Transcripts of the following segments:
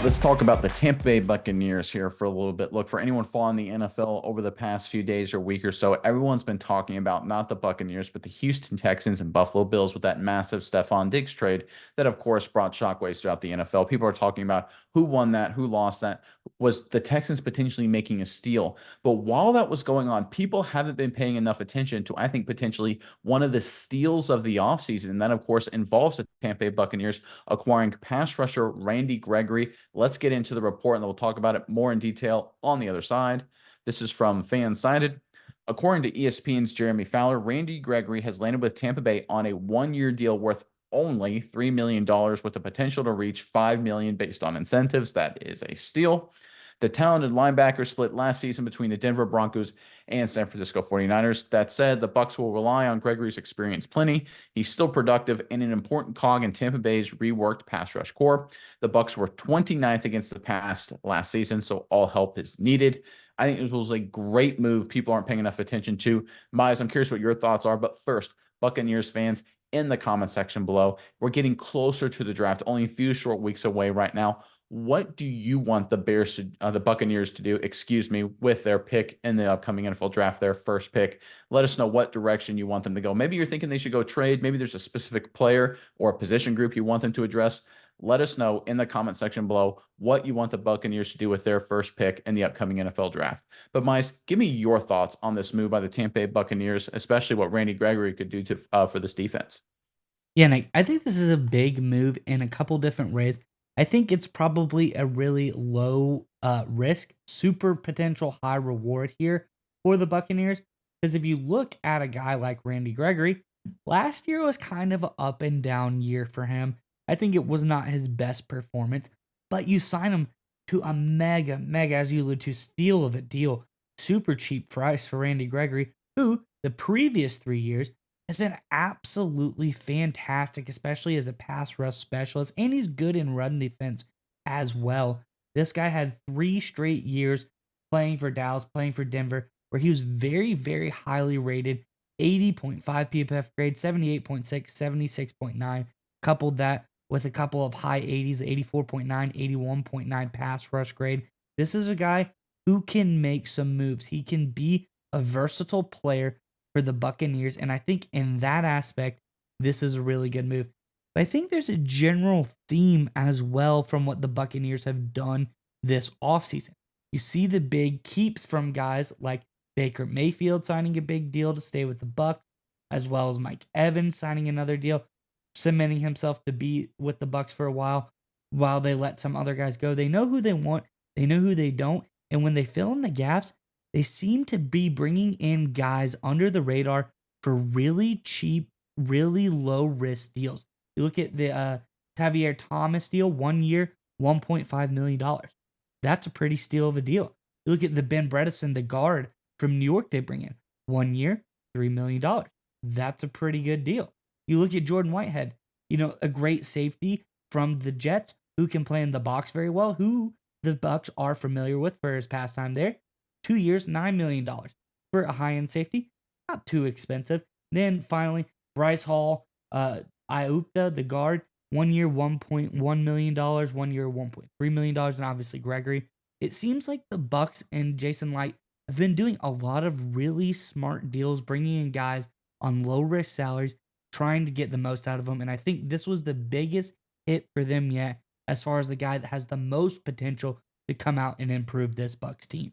Let's talk about the Tampa Bay Buccaneers here for a little bit. Look, for anyone following the NFL over the past few days or week or so, everyone's been talking about not the Buccaneers, but the Houston Texans and Buffalo Bills with that massive Stephon Diggs trade that, of course, brought shockwaves throughout the NFL. People are talking about who won that, who lost that. Was the Texans potentially making a steal? But while that was going on, people haven't been paying enough attention to, I think, potentially one of the steals of the offseason. And that, of course, involves the Tampa Bay Buccaneers acquiring pass rusher Randy Gregory. Let's get into the report and then we'll talk about it more in detail on the other side. This is from FanSided. According to ESPN's Jeremy Fowler, Randy Gregory has landed with Tampa Bay on a one-year deal worth only $3 million with the potential to reach $5 million based on incentives. That is a steal. The talented linebacker split last season between the Denver Broncos and San Francisco 49ers. That said, the Bucs will rely on Gregory's experience plenty. He's still productive and an important cog in Tampa Bay's reworked pass rush core. The Bucs were 29th against the pass last season, so all help is needed. I think it was a great move people aren't paying enough attention to. Miles, I'm curious what your thoughts are, but first, Buccaneers fans, in the comment section below. We're getting closer to the draft, only a few short weeks away right now. What do you want the the Buccaneers to do, with their pick in the upcoming NFL draft, their first pick? Let us know what direction you want them to go. Maybe you're thinking they should go trade. Maybe there's a specific player or a position group you want them to address. Let us know in the comment section below what you want the Buccaneers to do with their first pick in the upcoming NFL draft. But Mice, give me your thoughts on this move by the Tampa Bay Buccaneers, especially what Randy Gregory could do for this defense. Yeah, Nick, I think this is a big move in a couple different ways. I think it's probably a really low risk, super potential high reward here for the Buccaneers. Because if you look at a guy like Randy Gregory, last year was kind of an up and down year for him. I think it was not his best performance, but you sign him to a mega, as you allude to, steal of a deal, super cheap price for Randy Gregory, who the previous 3 years has been absolutely fantastic, especially as a pass rush specialist, and he's good in run defense as well. This guy had 3 straight years playing for Dallas, playing for Denver, where he was very highly rated, 80.5 PFF grade, 78.6, 76.9. Coupled that with a couple of high 80s, 84.9, 81.9 pass rush grade. This is a guy who can make some moves. He can be a versatile player for the Buccaneers. And I think in that aspect, this is a really good move. But I think there's a general theme as well from what the Buccaneers have done this offseason. You see the big keeps from guys like Baker Mayfield signing a big deal to stay with the Bucs, as well as Mike Evans signing another deal, cementing himself to be with the Bucs for a while they let some other guys go. They know who they want, they know who they don't, and when they fill in the gaps, they seem to be bringing in guys under the radar for really cheap, really low risk deals. You look at the Tavier Thomas deal, 1 year, $1.5 million. That's a pretty steal of a deal. You look at the Ben Bredesen, the guard from New York they bring in, 1 year, $3 million. That's a pretty good deal. You look at Jordan Whitehead, a great safety from the Jets who can play in the box very well, who the Bucs are familiar with for his past time there. 2 years, $9 million for a high-end safety. Not too expensive. Then finally, Bryce Hall, Iupta, the guard, 1 year, $1.1 million, 1 year, $1.3 million, and obviously Gregory. It seems like the Bucs and Jason Light have been doing a lot of really smart deals, bringing in guys on low-risk salaries, trying to get the most out of them. And I think this was the biggest hit for them yet, as far as the guy that has the most potential to come out and improve this Bucs team.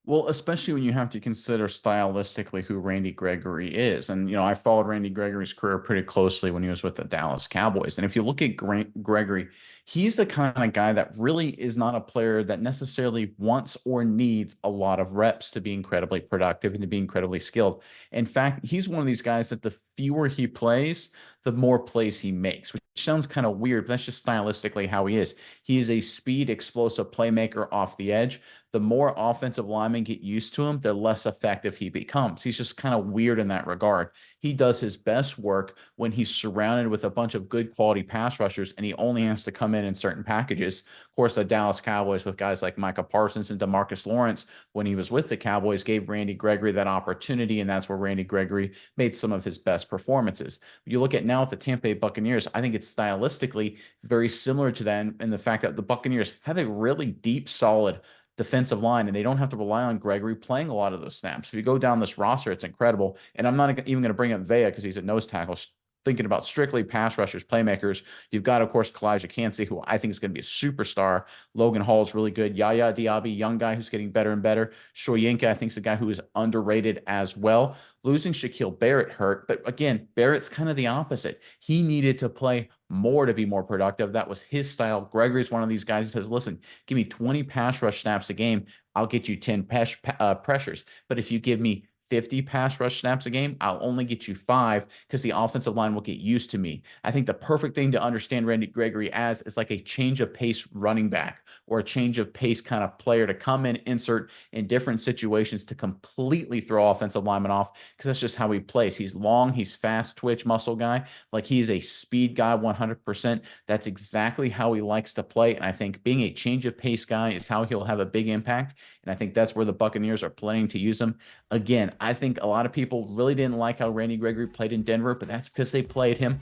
Well, especially when you have to consider stylistically who Randy Gregory is. And, I followed Randy Gregory's career pretty closely when he was with the Dallas Cowboys. And if you look at Gregory, he's the kind of guy that really is not a player that necessarily wants or needs a lot of reps to be incredibly productive and to be incredibly skilled. In fact, he's one of these guys that the fewer he plays, the more plays he makes, which sounds kind of weird, but that's just stylistically how he is. He is a speed, explosive playmaker off the edge. the more offensive linemen get used to him, the less effective he becomes. He's just kind of weird in that regard. He does his best work when he's surrounded with a bunch of good quality pass rushers and he only has to come in certain packages. Of course, the Dallas Cowboys with guys like Micah Parsons and DeMarcus Lawrence, when he was with the Cowboys, gave Randy Gregory that opportunity, and that's where Randy Gregory made some of his best performances. You look at now with the Tampa Bay Buccaneers, I think it's stylistically very similar to that in the fact that the Buccaneers have a really deep, solid defensive line, and they don't have to rely on Gregory playing a lot of those snaps. If you go down this roster, it's incredible. And I'm not even going to bring up Vea because he's a nose tackle. Thinking about strictly pass rushers, playmakers, you've got, of course, Kalijah Kancey, who I think is going to be a superstar. Logan Hall is really good. Yaya Diaby, young guy who's getting better and better. Shoyinka, I think, is a guy who is underrated as well. Losing Shaquille Barrett hurt, but again, Barrett's kind of the opposite. He needed to play more to be more productive. That was his style. Gregory's one of these guys who says, listen, give me 20 pass rush snaps a game. I'll get you 10 pressures. But if you give me 50 pass rush snaps a game, I'll only get you 5 because the offensive line will get used to me. I think the perfect thing to understand Randy Gregory as is like a change of pace running back or a change of pace kind of player to come in, insert in different situations to completely throw offensive linemen off because that's just how he plays. He's long, he's fast, twitch, muscle guy. Like he's a speed guy 100%. That's exactly how he likes to play. And I think being a change of pace guy is how he'll have a big impact. And I think that's where the Buccaneers are planning to use him. Again, I think a lot of people really didn't like how Randy Gregory played in Denver, but that's because they played him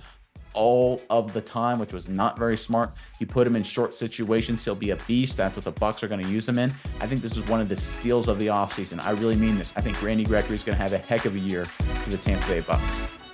all of the time, which was not very smart. You put him in short situations, he'll be a beast. That's what the Bucs are going to use him in. I think this is one of the steals of the offseason. I really mean this. I think Randy Gregory is going to have a heck of a year for the Tampa Bay Bucs.